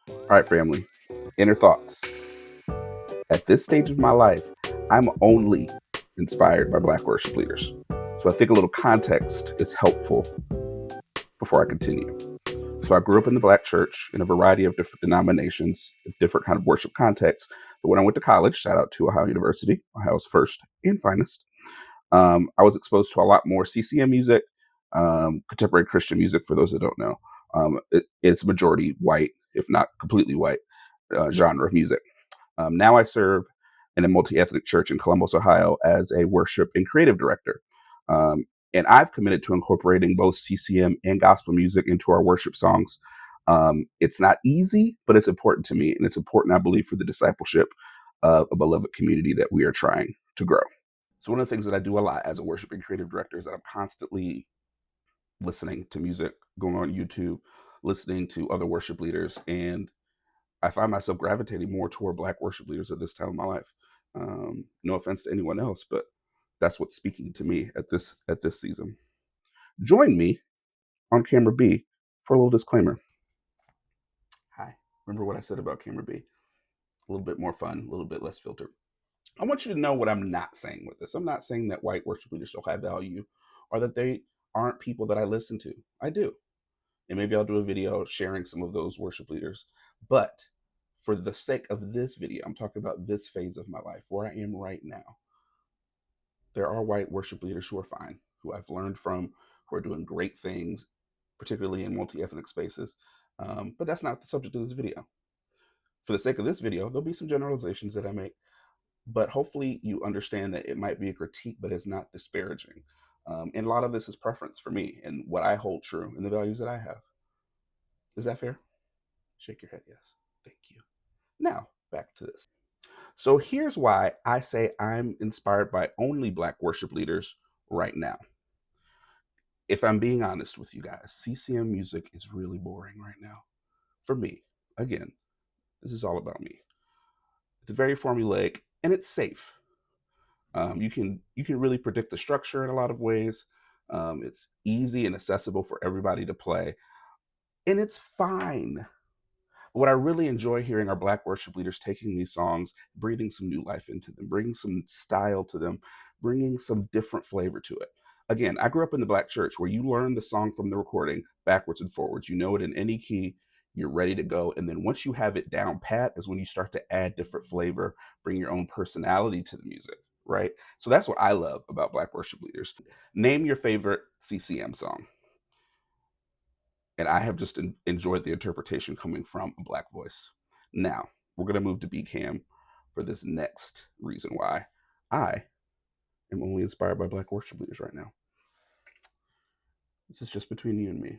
All right, family, inner thoughts. At this stage of my life, I'm only inspired by Black worship leaders. So I think a little context is helpful before I continue. So I grew up in the Black church in a variety of different denominations, different kind of worship contexts. But when I went to college, shout out to Ohio University, Ohio's first and finest, I was exposed to a lot more CCM music, contemporary Christian music, for those that don't know. It's majority white, if not completely white, genre of music. Now I serve in a multi-ethnic church in Columbus, Ohio, as a worship and creative director. Um, and I've committed to incorporating both CCM and gospel music into our worship songs. It's not easy, but it's important to me. And it's important, I believe, for the discipleship of a beloved community that we are trying to grow. So one of the things that I do a lot as a worship and creative director is that I'm constantly listening to music, going on YouTube, listening to other worship leaders, and I find myself gravitating more toward Black worship leaders at this time of my life. No offense to anyone else, but that's what's speaking to me at this season. Join me on camera B for a little disclaimer. Hi. Remember what I said about camera B? A little bit more fun, a little bit less filtered. I want you to know what I'm not saying with this. I'm not saying that white worship leaders don't have value or that they aren't people that I listen to. I do. And maybe I'll do a video sharing some of those worship leaders. But for the sake of this video, I'm talking about this phase of my life, where I am right now. There are white worship leaders who are fine, who I've learned from, who are doing great things, particularly in multi-ethnic spaces. But that's not the subject of this video. For the sake of this video, there'll be some generalizations that I make, but hopefully you understand that it might be a critique, but it's not disparaging. And a lot of this is preference for me and what I hold true and the values that I have. Is that fair? Shake your head, yes. Thank you. Now, back to this. So here's why I say I'm inspired by only Black worship leaders right now. If I'm being honest with you guys, CCM music is really boring right now. For me, again, this is all about me. It's very formulaic and it's safe. You can really predict the structure in a lot of ways. It's easy and accessible for everybody to play, and it's fine. What I really enjoy hearing are Black worship leaders taking these songs, breathing some new life into them, bringing some style to them, bringing some different flavor to it. Again, I grew up in the Black church where you learn the song from the recording backwards and forwards. You know it in any key, you're ready to go. And then once you have it down pat is when you start to add different flavor, bring your own personality to the music, right? So that's what I love about Black worship leaders. Name your favorite CCM song. And I have just enjoyed the interpretation coming from a Black voice. Now, we're going to move to BCAM for this next reason why I am only inspired by Black worship leaders right now. This is just between you and me.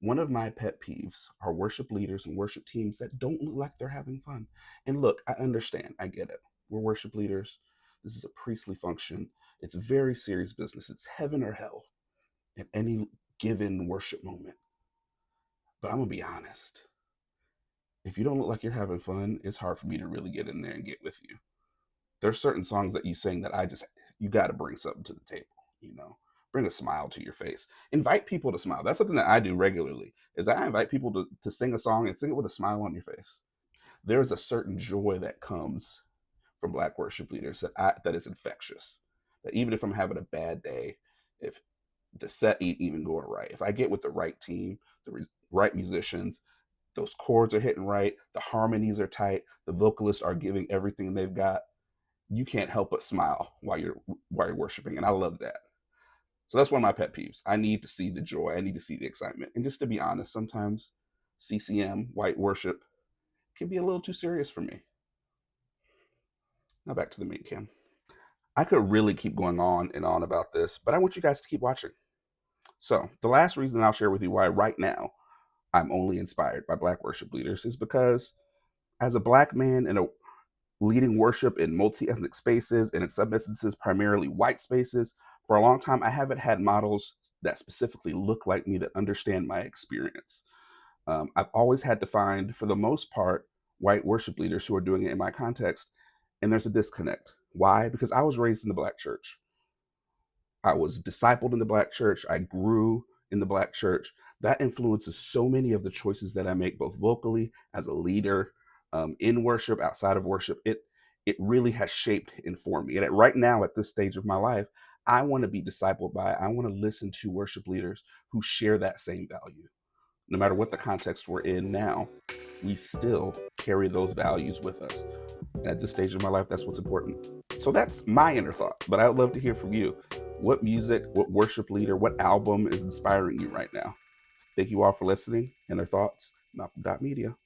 One of my pet peeves are worship leaders and worship teams that don't look like they're having fun. And look, I understand, I get it. We're worship leaders. This is a priestly function. It's very serious business. It's heaven or hell at any given worship moment. But I'm going to be honest. If you don't look like you're having fun, it's hard for me to really get in there and get with you. There's certain songs that you sing that you got to bring something to the table. Bring a smile to your face. Invite people to smile. That's something that I do regularly, is I invite people to sing a song and sing it with a smile on your face. There's a certain joy that comes from Black worship leaders that is infectious. That even if I'm having a bad day, if the set ain't even going right, if I get with the right team, right musicians, those chords are hitting right, the harmonies are tight, the vocalists are giving everything they've got, you can't help but smile while you're worshiping, and I love that. So that's one of my pet peeves. I need to see the joy, I need to see the excitement. And just to be honest, sometimes CCM, white worship, can be a little too serious for me. Now back to the main cam. I could really keep going on and on about this, but I want you guys to keep watching. So the last reason I'll share with you why right now I'm only inspired by Black worship leaders is because as a Black man in a leading worship in multi-ethnic spaces and in some instances primarily white spaces, for a long time I haven't had models that specifically look like me that understand my experience. I've always had to find, for the most part, white worship leaders who are doing it in my context, and there's a disconnect. Why? Because I was raised in the Black church. I was discipled in the Black church. I grew in the Black church. That influences so many of the choices that I make, both vocally, as a leader, in worship, outside of worship. It really has shaped, informed me. And right now, at this stage of my life, I want to be discipled by, I want to listen to worship leaders who share that same value. No matter what the context we're in now, we still carry those values with us. And at this stage of my life, that's what's important. So that's my inner thought. But I would love to hear from you. What music, what worship leader, what album is inspiring you right now? Thank you all for listening. Inner Thoughts, Malcolm.media.